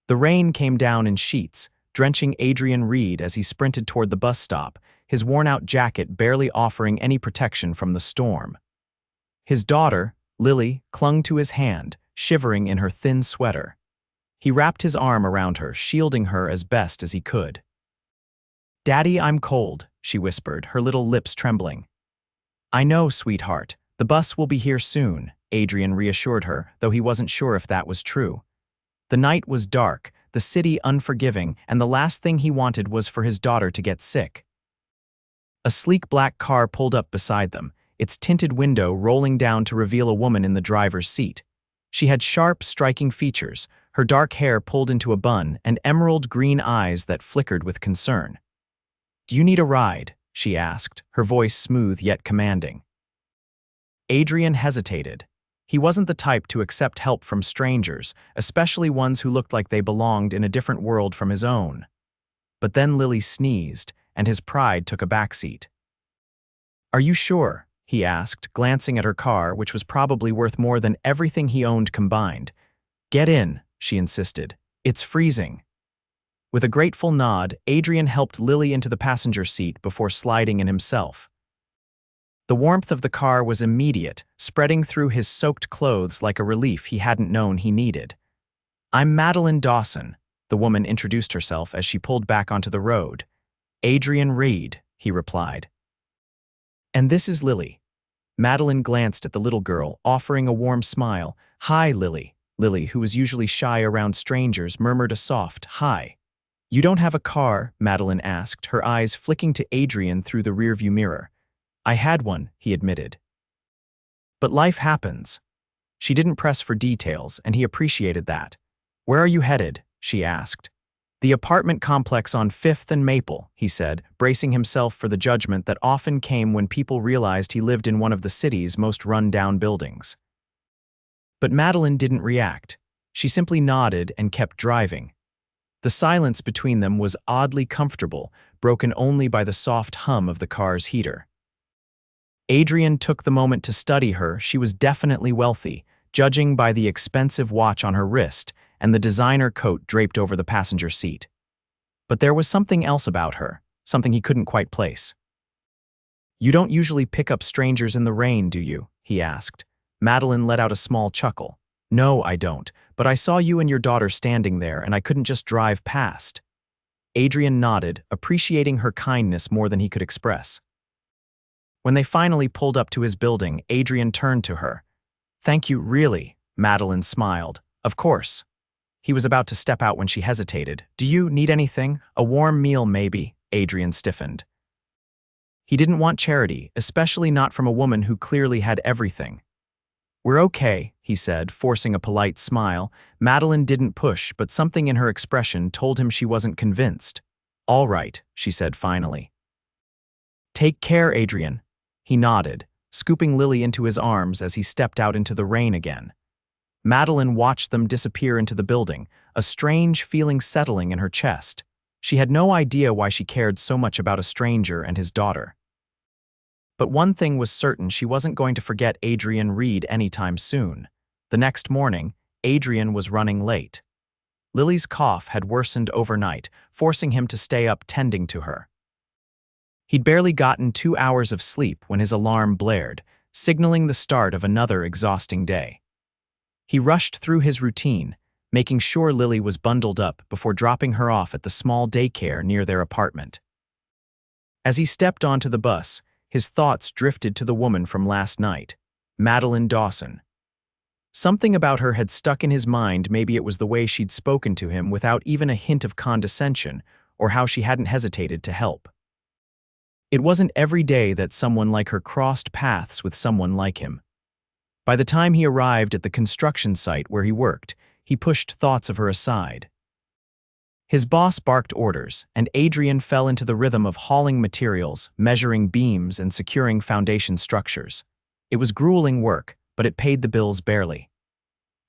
The rain came down in sheets, drenching Adrian Reid as he sprinted toward the bus stop, his worn-out jacket barely offering any protection from the storm. His daughter, Lily, clung to his hand, shivering in her thin sweater. He wrapped his arm around her, shielding her as best as he could. "Daddy, I'm cold," she whispered, her little lips trembling. "I know, sweetheart. The bus will be here soon," Adrian reassured her, though he wasn't sure if that was true. The night was dark, the city unforgiving, and the last thing he wanted was for his daughter to get sick. A sleek black car pulled up beside them, its tinted window rolling down to reveal a woman in the driver's seat. She had sharp, striking features, her dark hair pulled into a bun, and emerald-green eyes that flickered with concern. "Do you need a ride?" she asked, her voice smooth yet commanding. Adrian hesitated. He wasn't the type to accept help from strangers, especially ones who looked like they belonged in a different world from his own. But then Lily sneezed, and his pride took a backseat. "Are you sure?" he asked, glancing at her car, which was probably worth more than everything he owned combined. "Get in," she insisted. "It's freezing." With a grateful nod, Adrian helped Lily into the passenger seat before sliding in himself. The warmth of the car was immediate, spreading through his soaked clothes like a relief he hadn't known he needed. "I'm Madeline Dawson," the woman introduced herself as she pulled back onto the road. "Adrian Reid," he replied. "And this is Lily." Madeline glanced at the little girl, offering a warm smile. "Hi, Lily." Lily, who was usually shy around strangers, murmured a soft, "Hi." "You don't have a car?" Madeline asked, her eyes flicking to Adrian through the rearview mirror. "I had one," he admitted. "But life happens." She didn't press for details, and he appreciated that. "Where are you headed?" she asked. "The apartment complex on 5th and Maple," he said, bracing himself for the judgment that often came when people realized he lived in one of the city's most run-down buildings. But Madeline didn't react. She simply nodded and kept driving. The silence between them was oddly comfortable, broken only by the soft hum of the car's heater. Adrian took the moment to study her. She was definitely wealthy, judging by the expensive watch on her wrist and the designer coat draped over the passenger seat. But there was something else about her, something he couldn't quite place. "You don't usually pick up strangers in the rain, do you?" he asked. Madeline let out a small chuckle. "No, I don't, but I saw you and your daughter standing there and I couldn't just drive past." Adrian nodded, appreciating her kindness more than he could express. When they finally pulled up to his building, Adrian turned to her. "Thank you, really," Madeline smiled. "Of course." He was about to step out when she hesitated. "Do you need anything? A warm meal, maybe?" Adrian stiffened. He didn't want charity, especially not from a woman who clearly had everything. "We're okay," he said, forcing a polite smile. Madeline didn't push, but something in her expression told him she wasn't convinced. "All right," she said finally. "Take care, Adrian." He nodded, scooping Lily into his arms as he stepped out into the rain again. Madeline watched them disappear into the building, a strange feeling settling in her chest. She had no idea why she cared so much about a stranger and his daughter. But one thing was certain: she wasn't going to forget Adrian Reid anytime soon. The next morning, Adrian was running late. Lily's cough had worsened overnight, forcing him to stay up tending to her. He'd barely gotten 2 hours of sleep when his alarm blared, signaling the start of another exhausting day. He rushed through his routine, making sure Lily was bundled up before dropping her off at the small daycare near their apartment. As he stepped onto the bus, his thoughts drifted to the woman from last night, Madeline Dawson. Something about her had stuck in his mind. Maybe it was the way she'd spoken to him without even a hint of condescension, or how she hadn't hesitated to help. It wasn't every day that someone like her crossed paths with someone like him. By the time he arrived at the construction site where he worked, he pushed thoughts of her aside. His boss barked orders, and Adrian fell into the rhythm of hauling materials, measuring beams, and securing foundation structures. It was grueling work, but it paid the bills barely.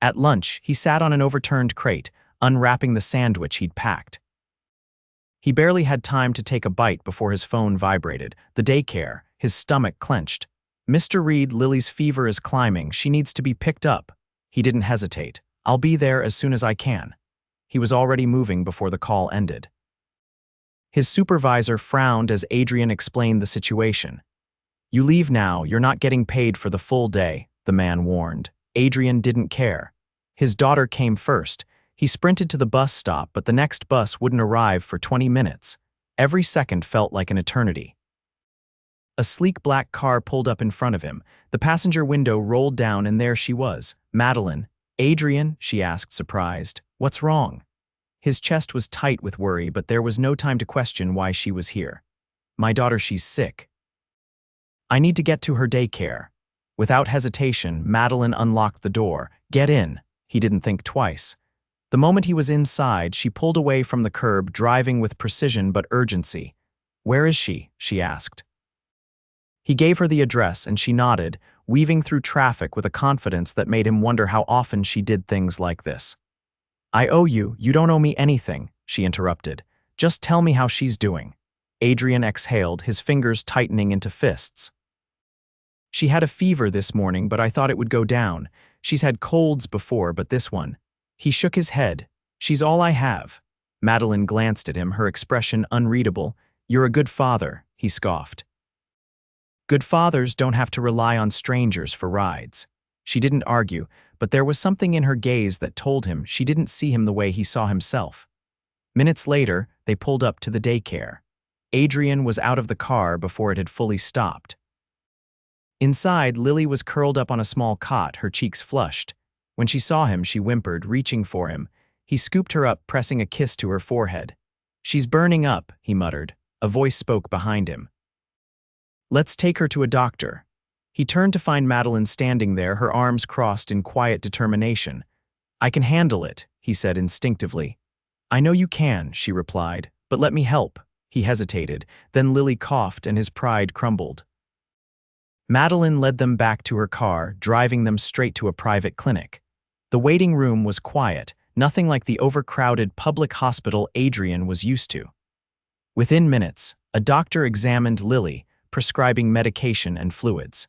At lunch, he sat on an overturned crate, unwrapping the sandwich he'd packed. He barely had time to take a bite before his phone vibrated. The daycare, his stomach clenched. "Mr. Reid, Lily's fever is climbing. She needs to be picked up." He didn't hesitate. "I'll be there as soon as I can." He was already moving before the call ended. His supervisor frowned as Adrian explained the situation. "You leave now, you're not getting paid for the full day," the man warned. Adrian didn't care. His daughter came first. He sprinted to the bus stop, but the next bus wouldn't arrive for 20 minutes. Every second felt like an eternity. A sleek black car pulled up in front of him. The passenger window rolled down and there she was, Madeline. "Adrian?" she asked, surprised. "What's wrong?" His chest was tight with worry, but there was no time to question why she was here. "My daughter, she's sick. I need to get to her daycare." Without hesitation, Madeline unlocked the door. "Get in." He didn't think twice. The moment he was inside, she pulled away from the curb, driving with precision but urgency. "Where is she?" she asked. He gave her the address and she nodded, weaving through traffic with a confidence that made him wonder how often she did things like this. "I owe you. You don't owe me anything," she interrupted. "Just tell me how she's doing." Adrian exhaled, his fingers tightening into fists. "She had a fever this morning, but I thought it would go down. She's had colds before, but this one." He shook his head. "She's all I have." Madeline glanced at him, her expression unreadable. "You're a good father," he scoffed. "Good fathers don't have to rely on strangers for rides." She didn't argue, but there was something in her gaze that told him she didn't see him the way he saw himself. Minutes later, they pulled up to the daycare. Adrian was out of the car before it had fully stopped. Inside, Lily was curled up on a small cot, her cheeks flushed. When she saw him, she whimpered, reaching for him. He scooped her up, pressing a kiss to her forehead. "She's burning up," he muttered. A voice spoke behind him. "Let's take her to a doctor." He turned to find Madeline standing there, her arms crossed in quiet determination. "I can handle it," he said instinctively. "I know you can," she replied, "but let me help." He hesitated, then Lily coughed and his pride crumbled. Madeline led them back to her car, driving them straight to a private clinic. The waiting room was quiet, nothing like the overcrowded public hospital Adrian was used to. Within minutes, a doctor examined Lily, prescribing medication and fluids.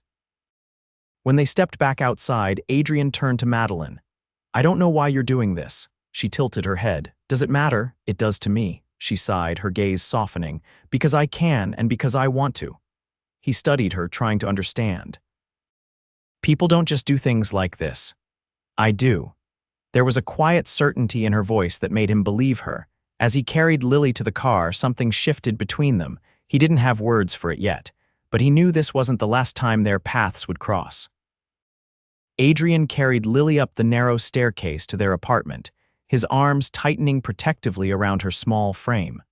When they stepped back outside, Adrian turned to Madeline. "I don't know why you're doing this." She tilted her head. "Does it matter?" "It does to me," she sighed, her gaze softening. "Because I can and because I want to." He studied her, trying to understand. "People don't just do things like this." "I do." There was a quiet certainty in her voice that made him believe her. As he carried Lily to the car, something shifted between them. He didn't have words for it yet, but he knew this wasn't the last time their paths would cross. Adrian carried Lily up the narrow staircase to their apartment, his arms tightening protectively around her small frame.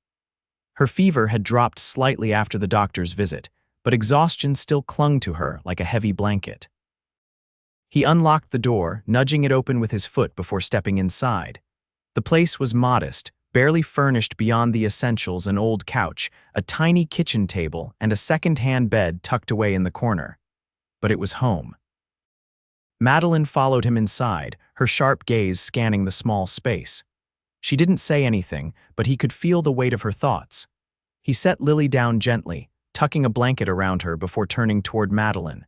Her fever had dropped slightly after the doctor's visit, but exhaustion still clung to her like a heavy blanket. He unlocked the door, nudging it open with his foot before stepping inside. The place was modest, barely furnished beyond the essentials: an old couch, a tiny kitchen table, and a second-hand bed tucked away in the corner. But it was home. Madeline followed him inside, her sharp gaze scanning the small space. She didn't say anything, but he could feel the weight of her thoughts. He set Lily down gently, tucking a blanket around her before turning toward Madeline.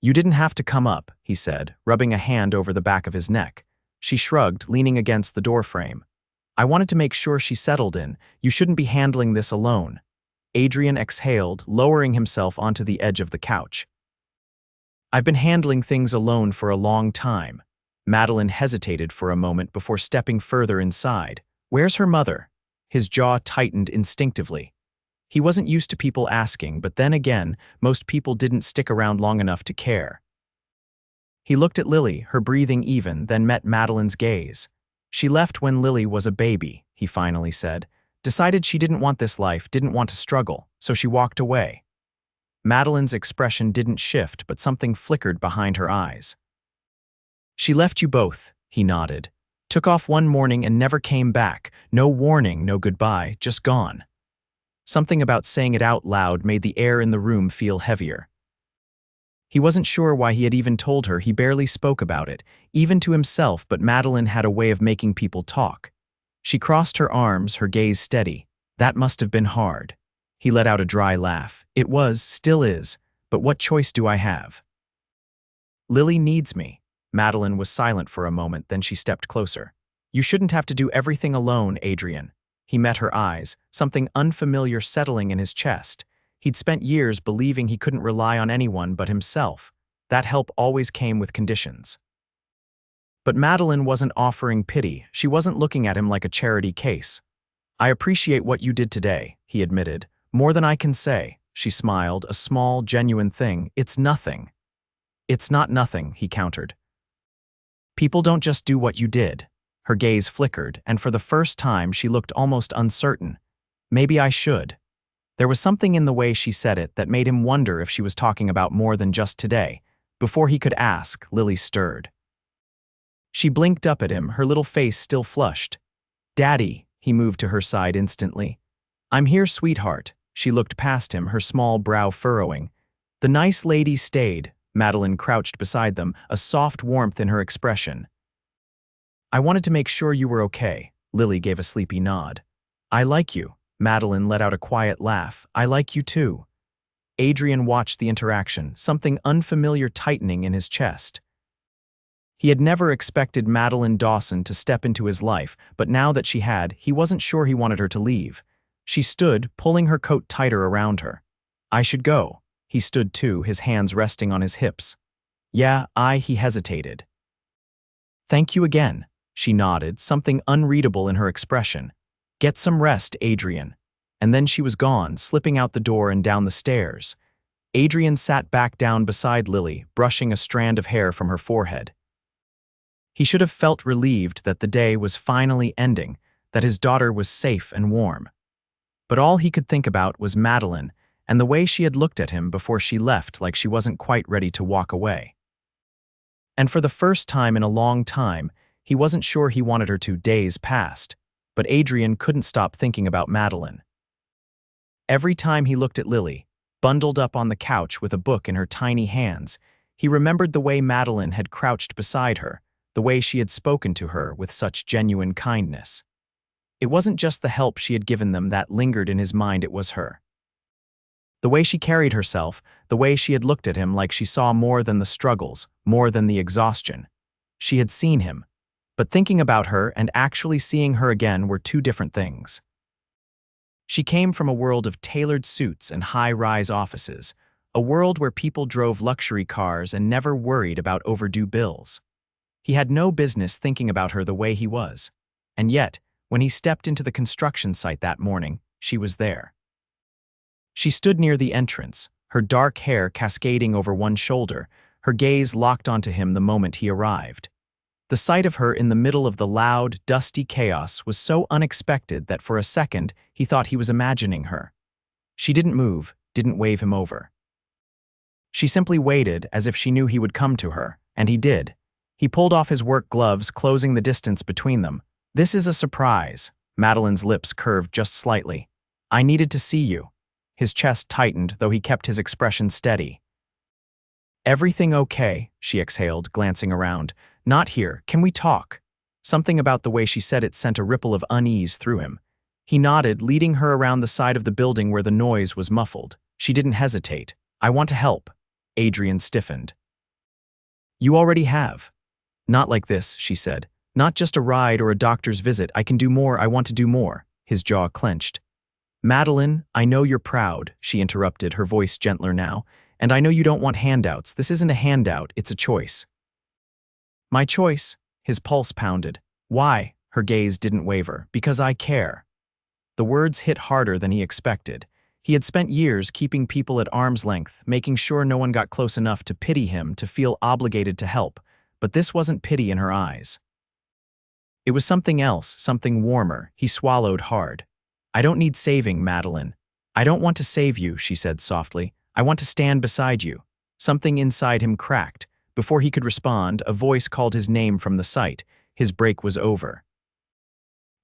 "You didn't have to come up," he said, rubbing a hand over the back of his neck. She shrugged, leaning against the doorframe. "I wanted to make sure she settled in. You shouldn't be handling this alone." Adrian exhaled, lowering himself onto the edge of the couch. "I've been handling things alone for a long time." Madeline hesitated for a moment before stepping further inside. "Where's her mother?" His jaw tightened instinctively. He wasn't used to people asking, but then again, most people didn't stick around long enough to care. He looked at Lily, her breathing even, then met Madeline's gaze. "She left when Lily was a baby," he finally said. "Decided she didn't want this life, didn't want to struggle, so she walked away." Madeline's expression didn't shift, but something flickered behind her eyes. "She left you both," he nodded. "Took off one morning and never came back. No warning, no goodbye, just gone." Something about saying it out loud made the air in the room feel heavier. He wasn't sure why he had even told her. He barely spoke about it, even to himself, but Madeline had a way of making people talk. She crossed her arms, her gaze steady. "That must have been hard." He let out a dry laugh. "It was, still is, but what choice do I have?" "Lily needs me." Madeline was silent for a moment, then she stepped closer. You shouldn't have to do everything alone, Adrian. He met her eyes, something unfamiliar settling in his chest. He'd spent years believing he couldn't rely on anyone but himself. That help always came with conditions. But Madeline wasn't offering pity. She wasn't looking at him like a charity case. I appreciate what you did today, he admitted. More than I can say. She smiled, a small, genuine thing. It's nothing. It's not nothing, he countered. People don't just do what you did. Her gaze flickered, and for the first time she looked almost uncertain. Maybe I should. There was something in the way she said it that made him wonder if she was talking about more than just today. Before he could ask, Lily stirred. She blinked up at him, her little face still flushed. Daddy, he moved to her side instantly. I'm here, sweetheart. She looked past him, her small brow furrowing. The nice lady stayed. Madeline crouched beside them, a soft warmth in her expression. I wanted to make sure you were okay. Lily gave a sleepy nod. I like you. Madeline let out a quiet laugh. I like you too. Adrian watched the interaction, something unfamiliar tightening in his chest. He had never expected Madeline Dawson to step into his life, but now that she had, he wasn't sure he wanted her to leave. She stood, pulling her coat tighter around her. I should go. He stood too, his hands resting on his hips. Yeah, he hesitated. Thank you again, she nodded, something unreadable in her expression. Get some rest, Adrian. And then she was gone, slipping out the door and down the stairs. Adrian sat back down beside Lily, brushing a strand of hair from her forehead. He should have felt relieved that the day was finally ending, that his daughter was safe and warm. But all he could think about was Madeline and the way she had looked at him before she left, like she wasn't quite ready to walk away. And for the first time in a long time, he wasn't sure he wanted her to. Days passed, but Adrian couldn't stop thinking about Madeline. Every time he looked at Lily, bundled up on the couch with a book in her tiny hands, he remembered the way Madeline had crouched beside her, the way she had spoken to her with such genuine kindness. It wasn't just the help she had given them that lingered in his mind, it was her. The way she carried herself, the way she had looked at him like she saw more than the struggles, more than the exhaustion. She had seen him, but thinking about her and actually seeing her again were two different things. She came from a world of tailored suits and high-rise offices, a world where people drove luxury cars and never worried about overdue bills. He had no business thinking about her the way he was. And yet, when he stepped into the construction site that morning, she was there. She stood near the entrance, her dark hair cascading over one shoulder, her gaze locked onto him the moment he arrived. The sight of her in the middle of the loud, dusty chaos was so unexpected that for a second he thought he was imagining her. She didn't move, didn't wave him over. She simply waited as if she knew he would come to her, and he did. He pulled off his work gloves, closing the distance between them. This is a surprise. Madeline's lips curved just slightly. I needed to see you. His chest tightened, though he kept his expression steady. Everything okay? She exhaled, glancing around. Not here. Can we talk? Something about the way she said it sent a ripple of unease through him. He nodded, leading her around the side of the building where the noise was muffled. She didn't hesitate. I want to help. Adrian stiffened. You already have. Not like this, she said. Not just a ride or a doctor's visit. I can do more. I want to do more. His jaw clenched. Madeline, I know you're proud, she interrupted, her voice gentler now, and I know you don't want handouts. This isn't a handout, it's a choice. My choice? His pulse pounded. Why? Her gaze didn't waver. Because I care. The words hit harder than he expected. He had spent years keeping people at arm's length, making sure no one got close enough to pity him, to feel obligated to help. But this wasn't pity in her eyes. It was something else, something warmer. He swallowed hard. I don't need saving, Madeline. I don't want to save you, she said softly. I want to stand beside you. Something inside him cracked. Before he could respond, a voice called his name from the site. His break was over.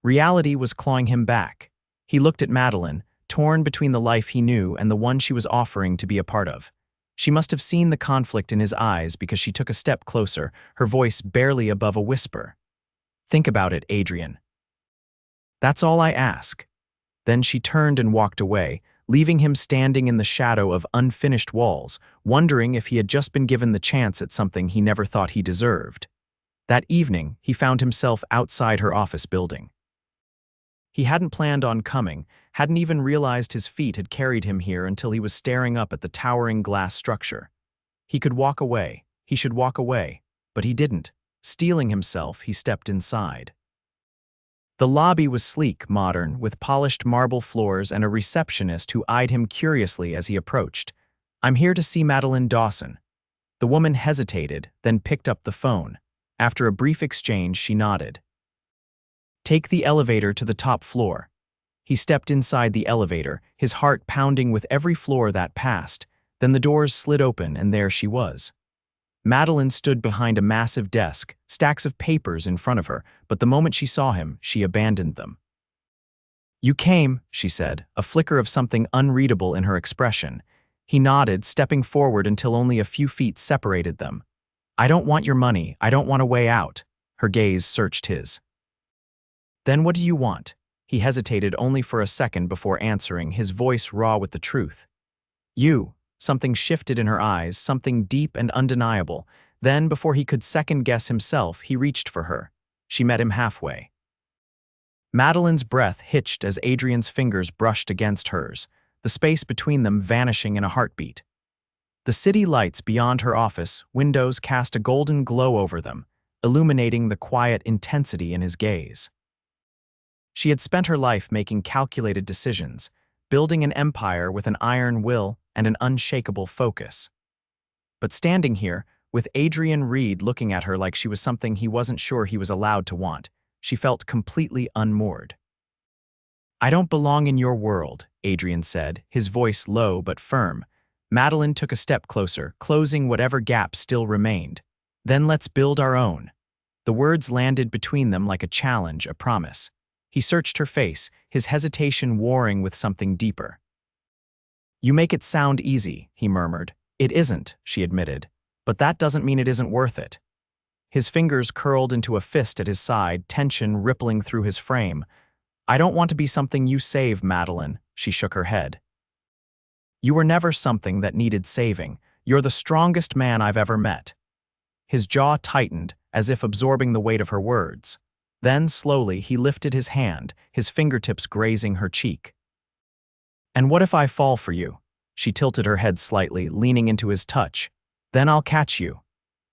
Reality was clawing him back. He looked at Madeline, torn between the life he knew and the one she was offering to be a part of. She must have seen the conflict in his eyes because she took a step closer, her voice barely above a whisper. Think about it, Adrian. That's all I ask. Then she turned and walked away, leaving him standing in the shadow of unfinished walls, wondering if he had just been given the chance at something he never thought he deserved. That evening, he found himself outside her office building. He hadn't planned on coming, hadn't even realized his feet had carried him here until he was staring up at the towering glass structure. He could walk away, he should walk away, but he didn't. Steeling himself, he stepped inside. The lobby was sleek, modern, with polished marble floors and a receptionist who eyed him curiously as he approached. "I'm here to see Madeline Dawson." The woman hesitated, then picked up the phone. After a brief exchange, she nodded. "Take the elevator to the top floor." He stepped inside the elevator, his heart pounding with every floor that passed. Then the doors slid open, and there she was. Madeline stood behind a massive desk, stacks of papers in front of her, but the moment she saw him, she abandoned them. "You came," she said, a flicker of something unreadable in her expression. He nodded, stepping forward until only a few feet separated them. "I don't want your money, I don't want a way out." Her gaze searched his. "Then what do you want?" He hesitated only for a second before answering, his voice raw with the truth. "You." Something shifted in her eyes, something deep and undeniable. Then, before he could second-guess himself, he reached for her. She met him halfway. Madeline's breath hitched as Adrian's fingers brushed against hers, the space between them vanishing in a heartbeat. The city lights beyond her office windows cast a golden glow over them, illuminating the quiet intensity in his gaze. She had spent her life making calculated decisions, building an empire with an iron will and an unshakable focus. But standing here, with Adrian Reid looking at her like she was something he wasn't sure he was allowed to want, she felt completely unmoored. "I don't belong in your world," Adrian said, his voice low but firm. Madeline took a step closer, closing whatever gap still remained. "Then let's build our own." The words landed between them like a challenge, a promise. He searched her face, his hesitation warring with something deeper. "You make it sound easy," he murmured. "It isn't," she admitted. "But that doesn't mean it isn't worth it." His fingers curled into a fist at his side, tension rippling through his frame. "I don't want to be something you save, Madeline," she shook her head. "You were never something that needed saving. You're the strongest man I've ever met." His jaw tightened, as if absorbing the weight of her words. Then, slowly, he lifted his hand, his fingertips grazing her cheek. "And what if I fall for you?" She tilted her head slightly, leaning into his touch. "Then I'll catch you."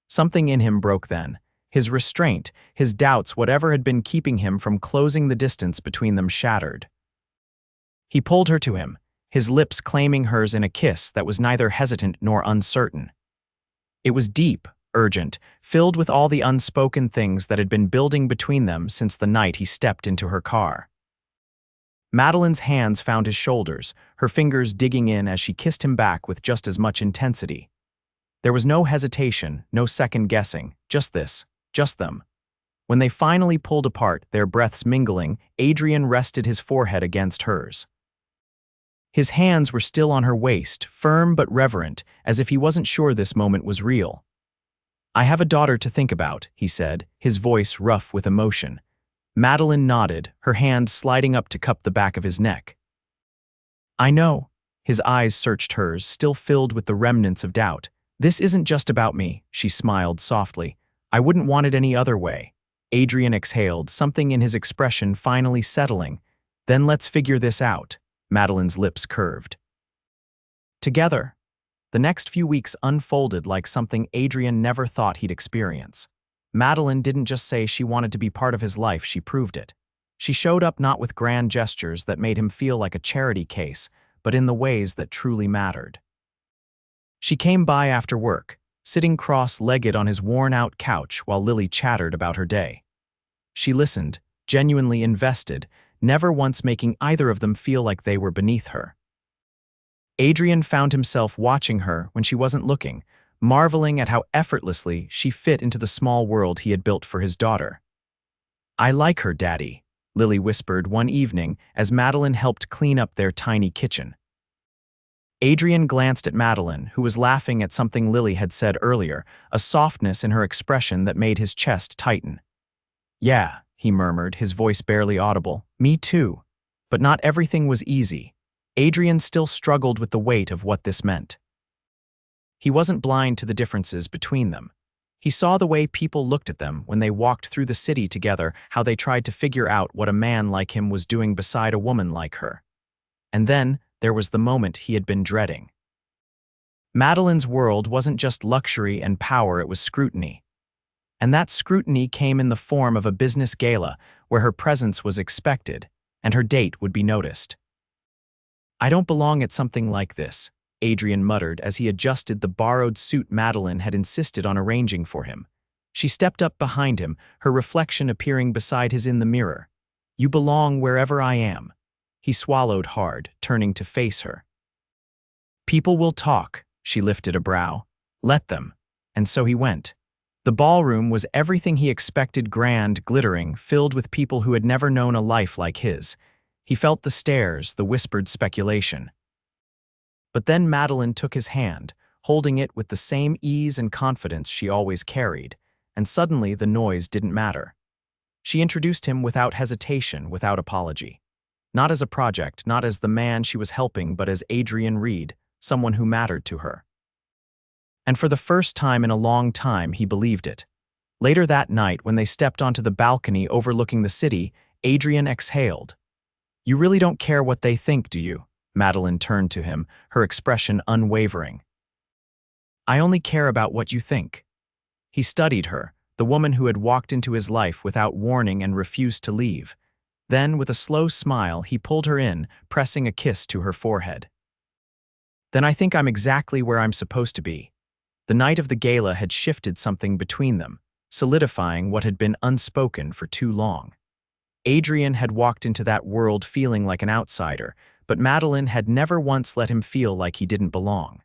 Something in him broke then. His restraint, his doubts, whatever had been keeping him from closing the distance between them shattered. He pulled her to him, his lips claiming hers in a kiss that was neither hesitant nor uncertain. It was deep, urgent, filled with all the unspoken things that had been building between them since the night he stepped into her car. Madeline's hands found his shoulders, her fingers digging in as she kissed him back with just as much intensity. There was no hesitation, no second-guessing, just this, just them. When they finally pulled apart, their breaths mingling, Adrian rested his forehead against hers. His hands were still on her waist, firm but reverent, as if he wasn't sure this moment was real. "I have a daughter to think about," he said, his voice rough with emotion. Madeline nodded, her hand sliding up to cup the back of his neck. "I know." His eyes searched hers, still filled with the remnants of doubt. "This isn't just about me," she smiled softly. "I wouldn't want it any other way." Adrian exhaled, something in his expression finally settling. "Then let's figure this out." Madeline's lips curved. Together. The next few weeks unfolded like something Adrian never thought he'd experience. Madeline didn't just say she wanted to be part of his life, she proved it. She showed up not with grand gestures that made him feel like a charity case, but in the ways that truly mattered. She came by after work, sitting cross-legged on his worn-out couch while Lily chattered about her day. She listened, genuinely invested, never once making either of them feel like they were beneath her. Adrian found himself watching her when she wasn't looking, marveling at how effortlessly she fit into the small world he had built for his daughter. "I like her, Daddy," Lily whispered one evening as Madeline helped clean up their tiny kitchen. Adrian glanced at Madeline, who was laughing at something Lily had said earlier, a softness in her expression that made his chest tighten. "Yeah," he murmured, his voice barely audible. "Me too." But not everything was easy. Adrian still struggled with the weight of what this meant. He wasn't blind to the differences between them. He saw the way people looked at them when they walked through the city together, how they tried to figure out what a man like him was doing beside a woman like her. And then there was the moment he had been dreading. Madeline's world wasn't just luxury and power, it was scrutiny. And that scrutiny came in the form of a business gala where her presence was expected and her date would be noticed. "I don't belong at something like this," Adrian muttered as he adjusted the borrowed suit Madeline had insisted on arranging for him. She stepped up behind him, her reflection appearing beside his in the mirror. "You belong wherever I am." He swallowed hard, turning to face her. "People will talk," she lifted a brow. "Let them." And so he went. The ballroom was everything he expected: grand, glittering, filled with people who had never known a life like his. He felt the stares, the whispered speculation. But then Madeline took his hand, holding it with the same ease and confidence she always carried, and suddenly the noise didn't matter. She introduced him without hesitation, without apology. Not as a project, not as the man she was helping, but as Adrian Reid, someone who mattered to her. And for the first time in a long time, he believed it. Later that night, when they stepped onto the balcony overlooking the city, Adrian exhaled. "You really don't care what they think, do you?" Madeline turned to him, her expression unwavering. "I only care about what you think." He studied her, the woman who had walked into his life without warning and refused to leave. Then, with a slow smile, he pulled her in, pressing a kiss to her forehead. "Then I think I'm exactly where I'm supposed to be." The night of the gala had shifted something between them, solidifying what had been unspoken for too long. Adrian had walked into that world feeling like an outsider, but Madeline had never once let him feel like he didn't belong.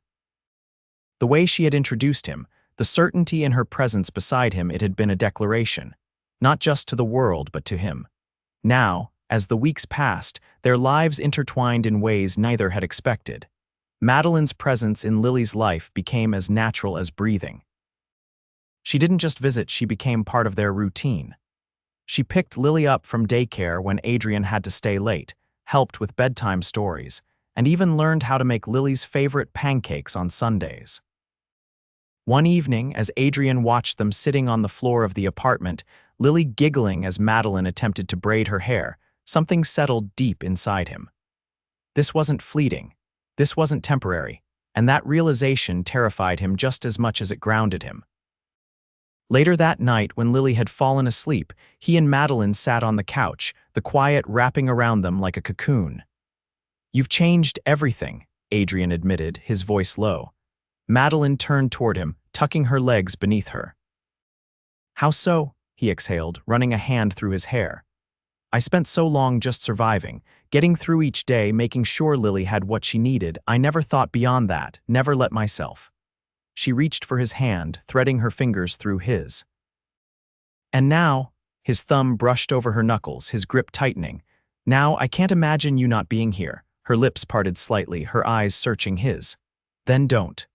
The way she had introduced him, the certainty in her presence beside him, it had been a declaration, not just to the world but to him. Now, as the weeks passed, their lives intertwined in ways neither had expected. Madeline's presence in Lily's life became as natural as breathing. She didn't just visit, she became part of their routine. She picked Lily up from daycare when Adrian had to stay late, helped with bedtime stories, and even learned how to make Lily's favorite pancakes on Sundays. One evening, as Adrian watched them sitting on the floor of the apartment, Lily giggling as Madeline attempted to braid her hair, something settled deep inside him. This wasn't fleeting. This wasn't temporary, and that realization terrified him just as much as it grounded him. Later that night, when Lily had fallen asleep, he and Madeline sat on the couch, the quiet wrapping around them like a cocoon. "You've changed everything," Adrian admitted, his voice low. Madeline turned toward him, tucking her legs beneath her. "How so?" he exhaled, running a hand through his hair. "I spent so long just surviving, getting through each day, making sure Lily had what she needed. I never thought beyond that, never let myself." She reached for his hand, threading her fingers through his. "And now," his thumb brushed over her knuckles, his grip tightening. "Now I can't imagine you not being here." Her lips parted slightly, her eyes searching his. "Then don't."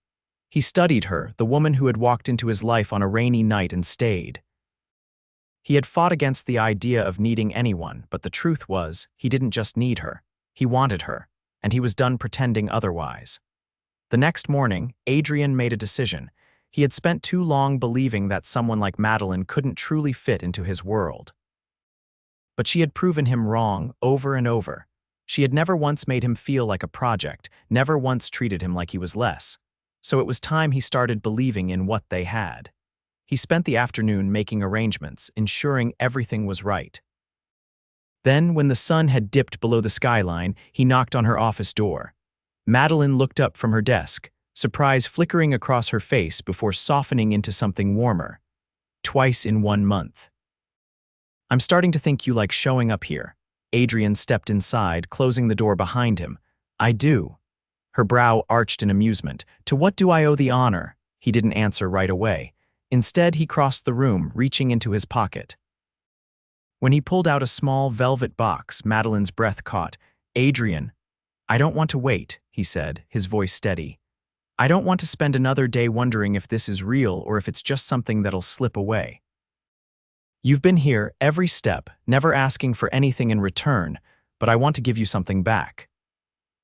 He studied her, the woman who had walked into his life on a rainy night and stayed. He had fought against the idea of needing anyone, but the truth was, he didn't just need her. He wanted her, and he was done pretending otherwise. The next morning, Adrian made a decision. He had spent too long believing that someone like Madeline couldn't truly fit into his world. But she had proven him wrong over and over. She had never once made him feel like a project, never once treated him like he was less. So it was time he started believing in what they had. He spent the afternoon making arrangements, ensuring everything was right. Then, when the sun had dipped below the skyline, he knocked on her office door. Madeline looked up from her desk, surprise flickering across her face before softening into something warmer. "Twice in 1 month. I'm starting to think you like showing up here." Adrian stepped inside, closing the door behind him. "I do." Her brow arched in amusement. "To what do I owe the honor?" He didn't answer right away. Instead, he crossed the room, reaching into his pocket. When he pulled out a small velvet box, Madeline's breath caught. "Adrian, I don't want to wait," he said, his voice steady. "I don't want to spend another day wondering if this is real or if it's just something that'll slip away. You've been here every step, never asking for anything in return, but I want to give you something back."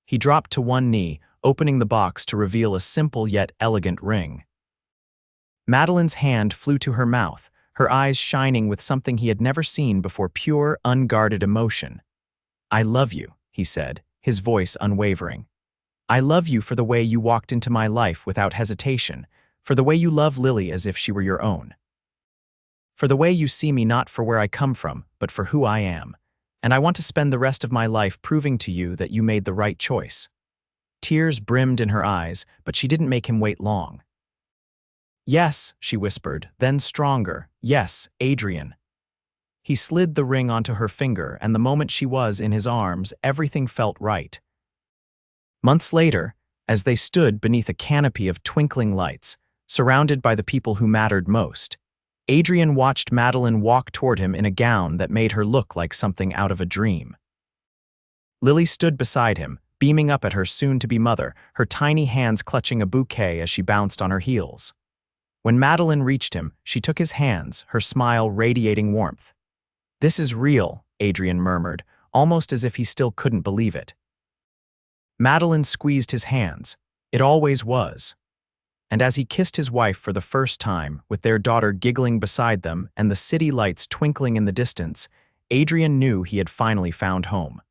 He dropped to one knee, opening the box to reveal a simple yet elegant ring. Madeline's hand flew to her mouth, her eyes shining with something he had never seen before, pure, unguarded emotion. "I love you," he said, his voice unwavering. "I love you for the way you walked into my life without hesitation, for the way you love Lily as if she were your own. For the way you see me not for where I come from, but for who I am. And I want to spend the rest of my life proving to you that you made the right choice." Tears brimmed in her eyes, but she didn't make him wait long. "Yes," she whispered, then stronger. "Yes, Adrian." He slid the ring onto her finger, and the moment she was in his arms, everything felt right. Months later, as they stood beneath a canopy of twinkling lights, surrounded by the people who mattered most, Adrian watched Madeline walk toward him in a gown that made her look like something out of a dream. Lily stood beside him, beaming up at her soon-to-be mother, her tiny hands clutching a bouquet as she bounced on her heels. When Madeline reached him, she took his hands, her smile radiating warmth. "This is real," Adrian murmured, almost as if he still couldn't believe it. Madeline squeezed his hands. It always was. And as he kissed his wife for the first time, with their daughter giggling beside them and the city lights twinkling in the distance, Adrian knew he had finally found home.